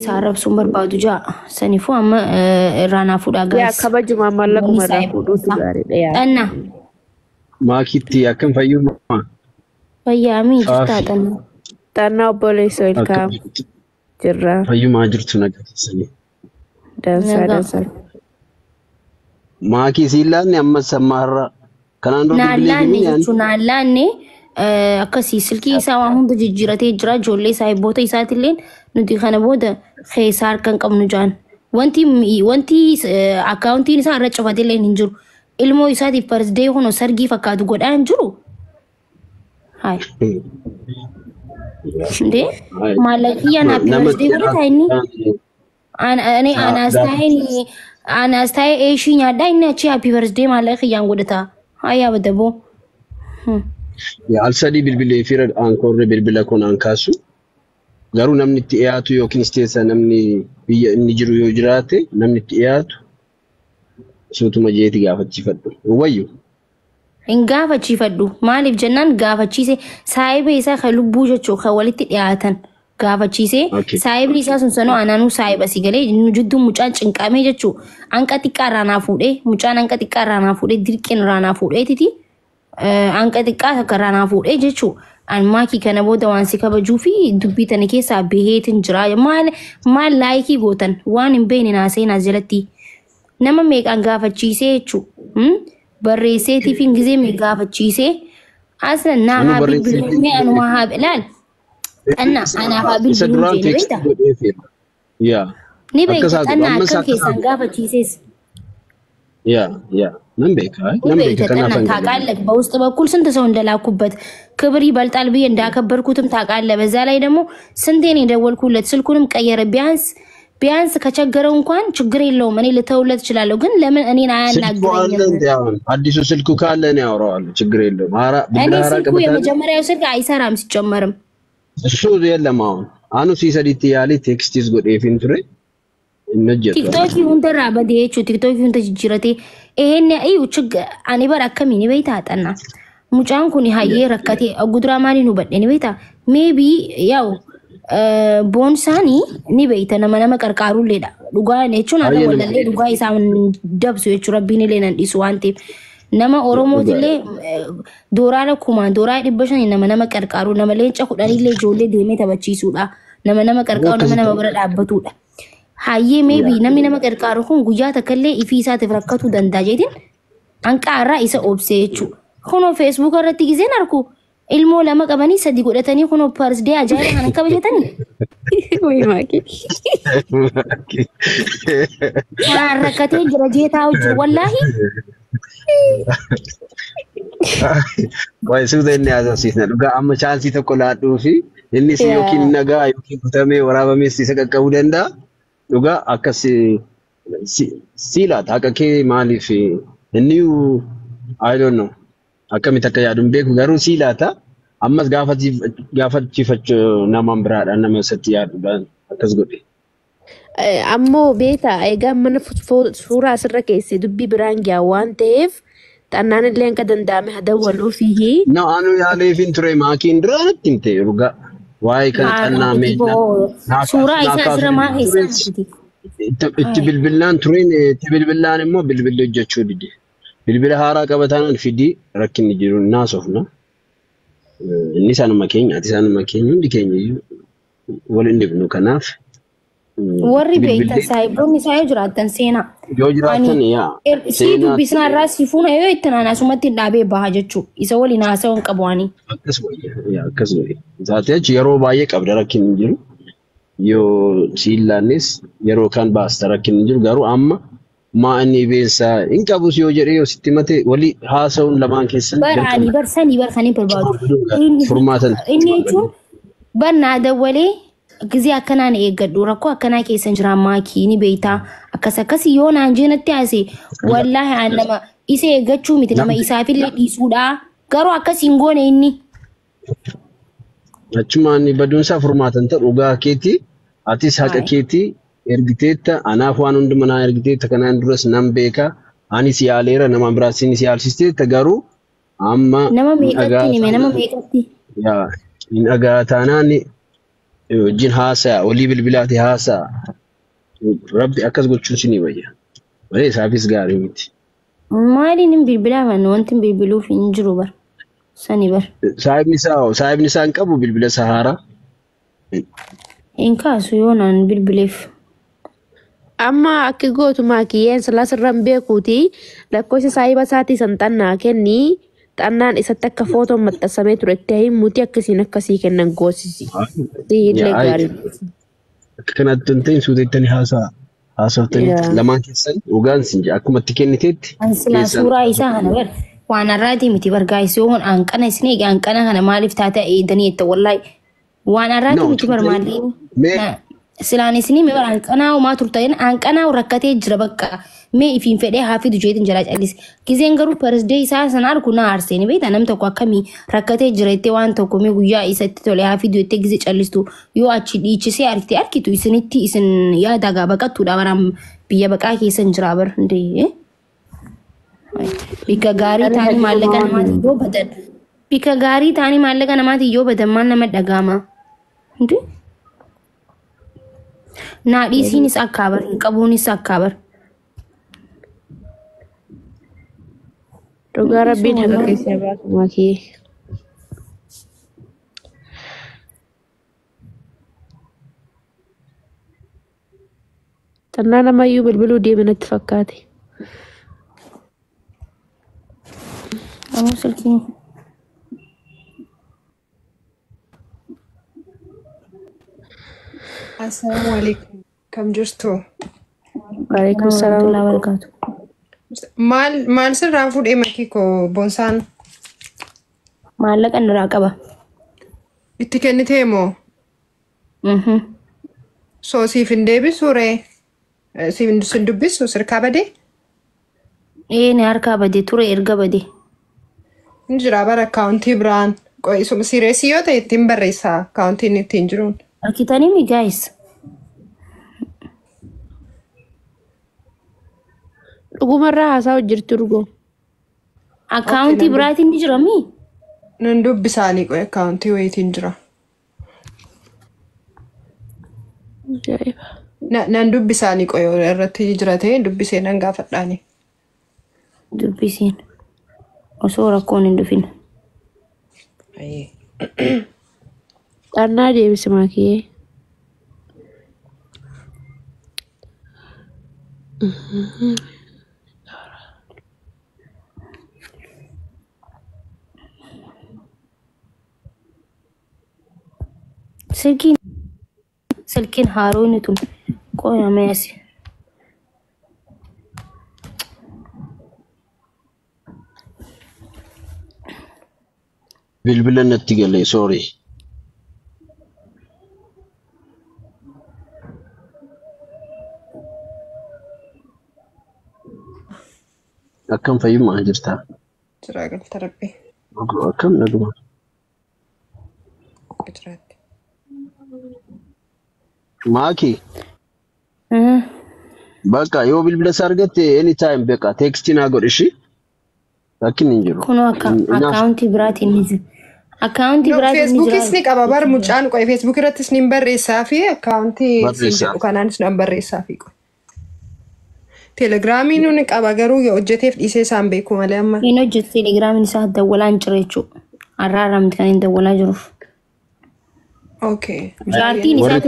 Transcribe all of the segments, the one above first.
Sarap sumber baadu ja sanifu amma rana fuda yaa guys. kabajuma mallaquma irraa fuudhuutu gaariidha yaa. Anna Maakitti akkam fayyummaa? fayyami jirta xanna. Xannaa obboleessa ilkaan jirra. Fayyumaa jirtu nageessanii. Dansaa. Maakii siillaanni amma sammaarra kanaan dura Naallaanne jechuun naallaanne akkasii silkii isaa waan hunda jijjiiratee jira ijoollee isaa eebboota isaatillee nuti kana booda keessaa harkaan qabnu jaan. Wanti akkaawuntiin isaa irra cufatillee hin jiru. Ilmoo isaatiif birthday kun sargii fakkaatu godhaa hin jiru. Hai. Ndee maallaqiyaan happy birthday godhata inni. Anas taa'ee eeshii nyaadhaa inni achi happy birthday maallaqiyaan godhata. Hayyaa badaboo. Al-sadii bilbilee fi aankoorri bilbila kun aan kaasu. Garuu namni itti dhiyaatu yookiin isteessa namni biyya inni jiru yoo jiraate namni itti dhiyaatu suutuma jeeti gaafachiifadhu. Wayyu. Hin gaafachiifadhu. Maaliif jennaan gaafachiise saayibee isaa kan lubbuu jechuun kan walitti dhiyaatan gaafachiise saayibni isaa sun sanoo anaanuu saayiba si galee jidduu mucaan cinqamee jechuun hanqa xiqqaa irraa fuudhee mucaan hanqa xiqqaa irraa fuudhee dirqeen irraa fuudhee titi hanqa xiqqaa akka irraa fuudhee jechuun. An maakii kana booda waan si kabajuu fi dubbii tana keessaa baheetiin jira. Maal laayikii gootan waan hin beekne naasee naas jalatti nama meeqaan gaafachiisee jechuudha. Barreesseetii fi gizee mee gaafachiisee aslan naa haa bilbiluu mee anuma haa ilaal. Xanna anaaf haa bilbiluu jee ni beekta. Ni beekta xanna akkam keessaan gaafachiisees. Nan beeka. Nan beeka kanaaf ታውቃለህ በውስጥ በኩል ስንት ሰው እንደላኩበት ክብር ይበልጣል ብዬ እንዳከበርኩትም ታውቃለህ። በዛ ላይ ደግሞ ስንቴን የደወልኩለት ስልኩንም ቀየረ። ቢያንስ ከቸገረው እንኳን ችግር የለውም እኔ ልተውለት እችላለሁ። ግን ለምን እኔን አያናግረኝም? አዲሱ ስልኩ ካለ እኔ አወራዋለሁ። ችግር የለውም። እኔ ስልኩ የመጀመሪያው ስልክ አይሰራም ሲጨመርም እሱ የለም። አኑ ሲሰዲት ያለ ቴክስት ይዝ ጎዴፊን ትሬ ቲክቶክ ሁንደራ በዲኤቹ ቲክቶክ ሁንተ ጅጅረቴ ይሄን እዩ ችግ አኔ በራከሚ ኒ በይታ አጠና ሙጫን ኩኒ ሃዬ ረከቴ አጉድራ ማኒ ነው በደኒ በይታ ሜቢ ያው ቦንሳኒ ኒ በይታ ነመነመ ቀርቃሩ ሌዳ ዱጋ ነቹን አለ ወለለ ዱጋ ኢሳውን ደብሱ የቹ ረቢኒ ሌነን ዲሱ ዋንቴ ነመ ኦሮሞትሌ ዶራለ ኩማ ዶራ ዲበሽን ነመነመ ቀርቃሩ ነመሌንጨ ኩዳኒ ሌ ጆሌ ዴሜ ተበቺሱዳ ነመነመ ቀርቃሩ ነመነመ በረዳ አበቱዳ Hayyee maybe namni nama qarqaaru kun guyyaa takkallee ifii isaatiif rakkatu danda'a jeetiin hanqaarraa isa obsee jechuudha. Kunoo Facebook irratti gizeen arku ilmoo lama qabanii sadi godhatanii kunoo birthday ajaa'iba kan kabajatanii. Wayii maakii. Waan rakkatee jira jeetaa hojjetu wallaahi. Wayi suuta inni haasofsiisna dhugaa amma chaansii tokko laadhuu fi innis yookiin nagaa yookiin kutamee waraabamees isa qaqqabuu danda'a. Dhugaa akkas silaata akka kee maaliif inni I don't know akkamitti akka yaadun beeku garuu silaata ammas gaafachiifachuu nama biraadhaan nama isatti yaaduudhaan akkas godhe. Ammoo beeta egaa mana suuraa asirra keessee dubbii biraan gaa waan ta'eef xannaan illee akka danda'ame hadawwaluu fi anu yaaleefin ture maakiin duraanatti hin ta'e dhugaa. Waa'ee kan xannaa meeshaa suuraa isaa asirra maal isaati? Itti bilbilaan tureen itti bilbilaan immoo bilbilli hojjechuu dide. Bilbila haaraa qabataan fidii rakkinni jiru naasofna. Inni isaanuma keenya ati isaanuma keenya hundi keenya waliin dhibnu kanaaf. Warri beektan saayiboonni isaa yoo jiraatan seenaa. Yoo jiraatan yaa. Si dubbisnaa irraa si fuuna yoo itti naasumatti dhaabee baha jechuudha. Isa waliin haasawwan qabu waanii. Akkas wayii. Isaati achi yeroo baay'ee qabda rakkinni jiru. Yoo siillaannis yeroo kan baasta rakkinni jiru garuu amma maa inni beesaa hin qabus yoo jedhee yoo sitti mate walii haasawuun lamaan keessan. Baraanii barsanii barbaadu. Furmaatan. Inni jechuun barnaa dawwalee. Gizi akkanaan eeggadhu rakkoo akkanaa keessan jira maakii ni beektaa akkas yoo naan jeenatti haase wallaahi aan nama isa eeggachuu miti nama isaafillee dhiisuudha garuu akkas hin goone inni. Achumaan baduunsaa furmaatan ta'u dhugaa keetii atis haqa keetii ergiteetta anaaf waan hunduma naa ergiteetta kanaan duras nan beeka anis yaaleera nama biraasinis yaalsisteetta garuu amma nama meeqatti? hin dhagaa taanaan wajjin haasaa olii bilbilaati haasaa rabbi akkas gochuun sinii wayya malee isaafis gaarii miti. Maaliin hin bilbilaa man wanti bilbiluuf hin jiru bar. Sani bar. Saahibni isaa hin qabu bilbila Saharaa. Hin kaasu yoo naan bilbileef. Amma akka gootu maakiyyeen sirraan beekuuti lakkoofsa saahiba isaatii san xannaa kenni xannaan isatti akka footoo maxxansamee ture itti himuuti akkasii kennan goosisi. Illee gaarii. Akka kanatti hin ta'in suuteettanii haasaftanii lamaan keessan dhugaan sinja akkuma itti kenniteetti. Ansilaa suuraa isaa kana bar waan arraatii miti bargaayis yoo hanqana isin eegi hanqana kana maaliif taate eedanii jetta wallahi waan arraatii miti bar maaliin. Silaan isinii mee bara hanqanaa uumaa turtan hanqanaa rakkatee jira bakka mee ifiin fedhee haafidu jeetin jala callis gizeen garuu piresidee isaa sana argu na aarseen beektaa nam tokko akkamii rakkatee jira itti waan tokko mee guyyaa isatti tole haafidu itti gizee callistu yoo achi dhiichisee arkitu isinitti isin yaada gaa baqattuudha baraan biyya baqaa keessan jira bar hundee bika gaarii taanii maallaqa namaatii yoo badan bika gaarii taanii maallaqa namaatii yoo badan maal nama dhagaama hundee. Naadhiisiinis akkaabar qabuunis akkaabar. Dhugaa rabbiin haqa keessaa baatu maakii. Xannaa namayyuu bilbiluu deeme natti fakkaate. Ammoo silkiin. Assalamualaikum. Kam jirtu? Waalaikumsalam. Maal sirraa fuudhee makii koo boonsaan? Maallaqa irraa qaba. Itti kennitee moo? So siif hin deebisu ree? Siif hin dubbisu sirkaa badee? Ni harkaa badee ture erga badee. Hin jira bara akkaawuntii biraan. Sireesii yoo ta'e ittiin barreessaa akkaawuntiin ittiin jiruun. Arkitanii mi guys? Dhugumarraa haasaa hojjirtu urgoo. Akkaawuntii biraatiin ni jira mi? Nan dubbisaanii qoe akkaawuntii wayiitiin jira. Nan dubbisaanii qoe irratti jira ta'e dubbisee nan gaafadhaani. Dubbisiin. Osoo rakkoon hin dhufin. Xannaa deebisi maakiyee. Silkiin haaroonni tun qoyamee asi. Bilbila natti galee sorry. Akkam fayyummaa jirtaa? Jiraa galta rabbi. Akkam naguma? Jiraatti. Maaki? Bakka yoo bilbila isaa argatte anytime beeka tekstii naa godhishi. Rakkin hin jiru. Kunoo akkaawuntii biraatiin ni jira. Akkaawuntii biraatiin ni jira. Feesbuukis ni qaba bar mucaan qoe feesbuuk irrattis ni barreessaa fi akkaawuntii jedhu kanaanis nan barreessaa fi qoe. Telegiraamii ni qaba garuu yoo hojjeteef dhiisee isaan beeku malee amma. Hin hojjetu telegiraamiin isaa dawwalaa hin jira jechuudha. Arraaramti kan hin dawwalaa jiruuf. Okay. Jaartiin isaa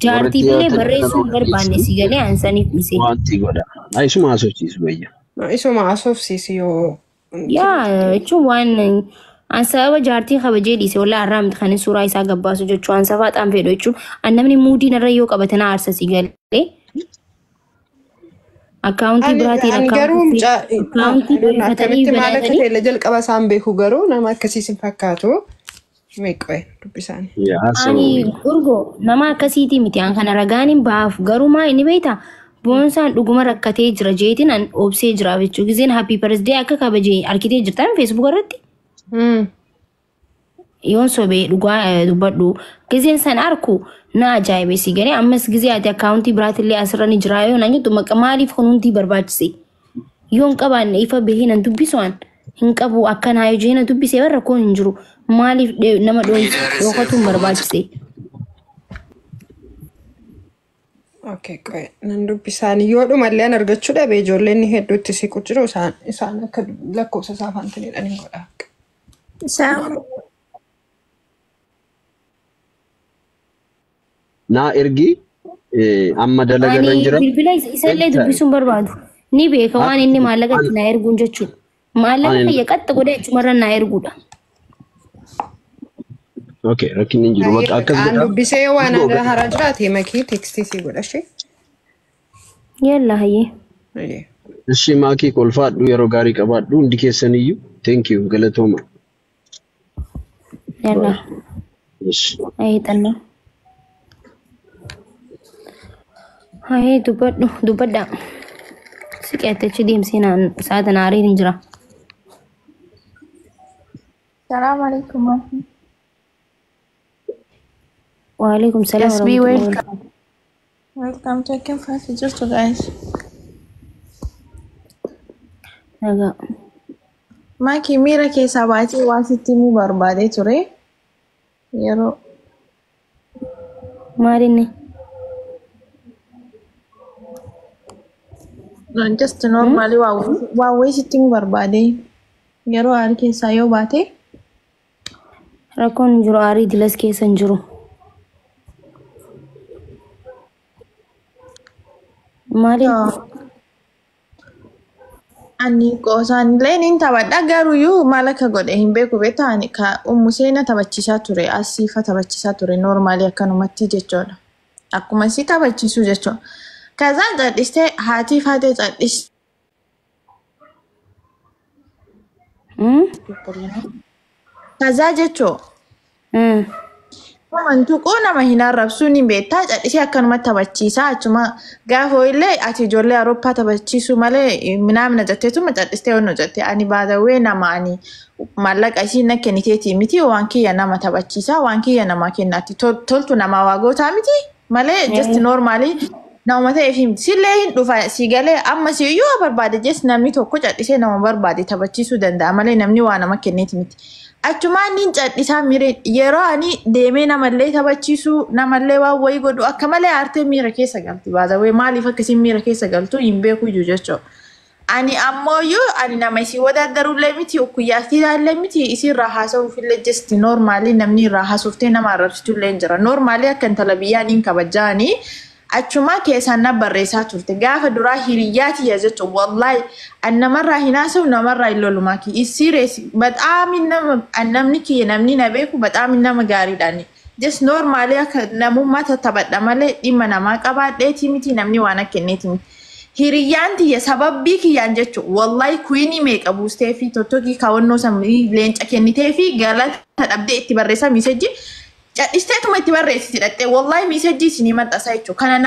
jaartii bilee barreessuun barbaanne si galee ansaniif dhiisee. Wanti godha. Isuma haasofsiisu bayya. Isuma haasofsiisi yoo. Yaa jechuun waan an sababa jaartii kabajee dhiisee wallaa arraamti kan suuraa isaa gabbaasu jechuun an safaadhaan fedhu jechuun an namni muudiin irra yoo qabatan aarsa si galee. Akkaawuntii biraatiin akkaawuntii akkamitti maal akka ta'e jalqaba isaan beeku garuu nama akkasiis hin fakkaatu. Meeqoe dubbisaanii. Ani urgoo nama akkasiitii miti an kana ragaan hin baaf garumaa inni beektaa boonsaan dhuguma rakkatee jira jeetiin an obsee jira jechuudha. Gizeen happy birthday akka kabajee arkitee jirtan Facebook irratti. Yoon sobee dhugaa dubbadhu gizeen san arku na ajaa'ibe si galee ammas gizee ati akkaawuntii biraatillee asirra ni jira yoo nan jettu maaliif kunuuntii barbaachise yoon qabaanne ifa bahee nan dubbisuun hin qabu akkanaa yoo jeena dubbisee barra koo hin jiru maaliif nama dhookatuun barbaachise Okay, qoy nan dubbisaan yoo dhumallee an argachuu dhabe ijoolleen hedduutti siqu jiru isaan akka lakkoofsa isaa afaantinidhaan hin godha. Naa ergi amma dalagarra hin jira. Bilbila isallee dubbisuun barbaadu. Ni beeka waan inni maallaqa itti naa erguun jechuudha. Maallaqa fayya qaxxa godhee achumarra naa erguudha. Okay, rakkin hin jiru. Bakka akkas An dubbisee waan haaraa jiraate makii tekstii si godhashee. Yalla hayyee. Ishi maakii kolfaadhu yeroo gaarii qabaadhu hundi keessaniyyuu. Thank you galatooma. Yalla. Yes. Hayyee xannaa. Hayyee dubbadha. Siqeettachi deemsinaan sa'aatii naarii hin jira. Assalamu alaikum. Waalaikum salaam. Yes, be welcome. Welcome to Akin Fast just guys. Naga. Maki mira keessa baatee waan sitti himuu barbaadee ture. Yeroo Maalinni. just normally waa wayii sitti himuu barbaadee yeroo aarii keessaa yoo baate Rakkoon hin jiru aarii dilas keessa hin jiru. Maaliif? ani qoosaan illee ni taphadha garuuyyuu maal akka godhe hin beeku beektaa ka ummuseena taphachiisaa ture asiifa taphachiisaa ture normally akkanumatti jechuudha. Akkuma si taphachiisu jechuudha. Kazaan cadhistee haatiif haatee cadhis. Kazaa jechuudha. Amantuqoo nama hin arrabsuun hin beektaa cadhisee akkanumatti taphachiisaa achuma gaafa illee ati ijoollee Awurooppaa taphachiisu malee minaamina jetteetuma cadhistee onnoo jettee ani baadawwee nama ani maallaqa isiin na kenniteetii miti waan kiyya nama taphachiisaa waan kiyya nama kennaatti toltu nama waagootaa miti malee just normally nama ta'eef himti sillee hin dhufa si galee amma si iyyuu barbaade just namni tokko cadhisee nama barbaade taphachiisuu danda'a malee namni waa nama kenneeti miti. Achumaan niin cadhisaa mireen yeroo ani deemee namallee taphachiisu namallee waan wayii godhu akka malee aartee miira keessa galti baadawee maaliif akkasiin miira keessa galtu hin beeku iyyuu jechuudha. Ani ammooyyuu ani nama isii wadaaddarullee miti ukkuyyaattiillee miti isiirraa haasa'uufillee just normaalii namni irraa haasuuftee nama arrabsitullee hin jira. Normaalii akka intala biyyaa niin kabajaanii achuma keessaan na barreessaa turte gaafa duraa hiriyyaatiyya jechuun wallahi an namarraa hin haasa'u namarraa hin lolumaa ki isireesi badhaamin nama namni kiyya namni na beeku badhaamin nama gaariidhaan just normaalii akka namummaa tattaphadha malee dhimma namaa qabaadheetii miti namni waan akka kenneeti miti. Hiriyyaan tiyya sababbii kiyyaan jechuun wallahi kuinii meeqa buustee fi tottokii kaawwannoo sammuu leenca kennitee fi galata dhabdee itti barreessaa miisejji. Cadhisteetuma itti barreessiti dhattee wallahi miisejjii isinii maxxansaa jechuudha. Kana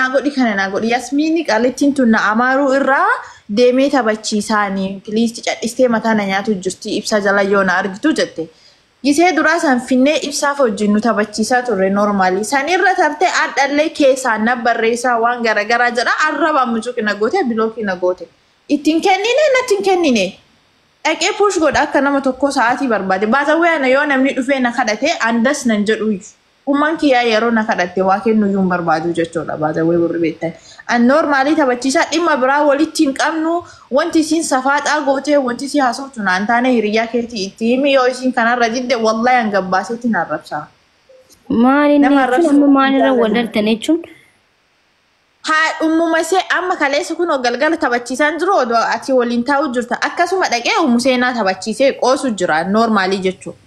naa godhi Yasmiini qaalittiin tun na amaaruu irraa deemee taphachiisaanii piliisti cadhistee mataa na nyaatu jirti ibsa jala yoo na argitu jette. Gisee duraa san finnee ibsaaf wajjin nu taphachiisaa turre normaalii. Sanirra tartee addallee keessaan na barreessaa waan garaagaraa jedha arraba mucuqi na goote bilookii na goote. Ittiin kennine natti hin kennine. Dhaqee puush godha akka nama tokko sa'aatii barbaade. Baatawwee ana yoo namni dhufee na kadhate andas nan jedhu umman kiyyaa yeroo na kadhatte waa kennuyyuu hin barbaadu jechuudha baatawwee warri beektan. An normaalii taphachiisaa dhimma biraa walitti hin qabnu wanti isiin safaaxaa gootee wanti isii haasoftu naan taane hiriyyaa keetii itti himi yoo isiin kanarra jidde wallahi an gabbaaseetti hin arrabsaa. Maalirra wadartan jechuun? Haa ummumase amma kaleessa kun galgala taphachiisaan jiru odoo ati waliin taa'u jirta akkasuma dhaqee ummuseenaa taphachiisee qoosu jira normaalii jechuudha.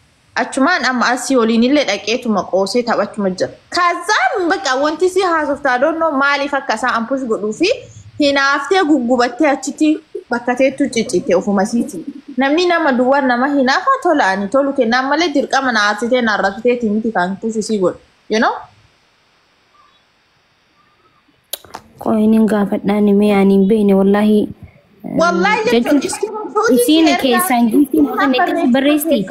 Achumaan amma asii waliin illee dhaqeetuma qoosee taphachuma jira. Kaazaan bakka wanti si haasoftaa doonnoo maaliif akka isaa ampush godhuu fi hinaaftee guggubattee achitti bakka teettu ciccite ofumasiiti. Namni nama duwwaa nama hinaafa tolaani tolu kennaan malee dirqama na arsitee na arrabsiteetii miti kan push isii godhu. You know? Qoyiniin gaafadhaan himee ani hin beekne wallahi. Wallahi jechuun isiin keessaan giiftiin kan akkasii barreessiti.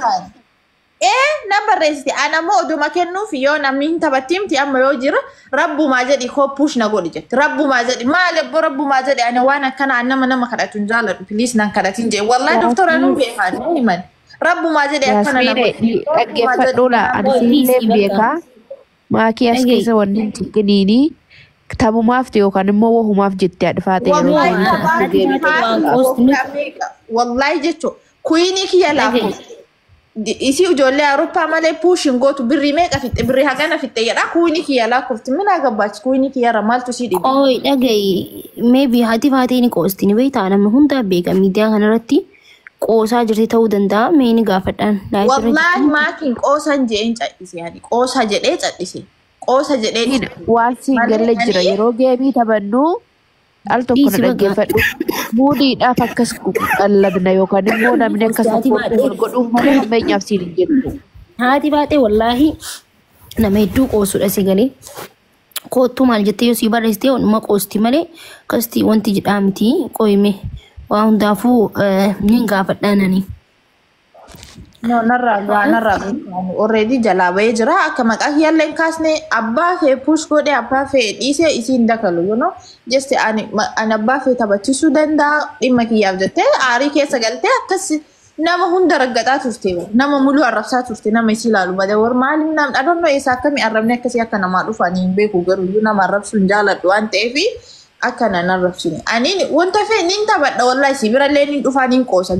Na barreessiti anammoo oduma kennuuf yoo namni hin taphattimti amma yoo jira rabbumaa jedhi koo push na godhi jetti rabbumaa jedhi maal ebbo rabbumaa jedhi ani waan akkana nama kadhatu hin jaalladhu please nan kadhatin jedhe wallahi doktora nu beekan himan rabbumaa jedhi akkana na godhi dhaggeeffadhuudha ani illee beekaa maakii as keessa wanni hin gadiini Taphumaaf ta'e yookaan immoo wahumaaf jettee adfaatee yeroo wallahi jechuun kuyinii kiyya laafu isi ijoollee Awurooppaa malee puushin gootu birrii meeqa fitte birrii hagana fitte jedha kuyinii kiyya laakufti mina gabbaachi kuyinii kiyya irra maaltu sii dhibe. Ooyi dhagayi maybe haati faatee ni qoosti ni beektaa namni hundaa beeka miidiyaa kanarratti qoosaa jirti ta'uu danda'a mee ni gaafadhaan. Wallahi maakiin qoosan jedheen cadhise yaani qoosa jedhee cadhise. Qoosa jedhee waan siin galle jira yeroo geemii taphannu al tokko na dhaggeeffadhu muudiidhaaf akkas qallabna yookaan immoo namni akkas godhuun malee ammeenyaaf siin hin jettu. Haati baatee wallaahi nama hedduu qoosudha si galee koottuu maal jettee yoo si barreessitee wanuma qoosti malee akkasitti wanti jedhaa miti qoyime waa hundaafuu niin gaafadhaananii. No, narraa already jalaa bahee jira akka maqaa kiyyaallee hin kaasne abbaa fee push godhe abbaa fee dhiisee isiin dakalu you know just ani abbaa fee taphachiisuu danda'a dhimma kiyyaaf jettee aarii keessa galtee akkas nama hunda raggaxaa turte nama muluu arrabsaa turte nama isii ilaalu bade war maaliif nam dhadhannoo eessa akkamii arrabni akkasii akka namaa dhufanii hin beeku garuu nama arrabsuu hin jaaladhu waan ta'eef akka nan arrabsine ani wanta fee niin taphadha wallahi si birallee niin dhufaa niin qoosa.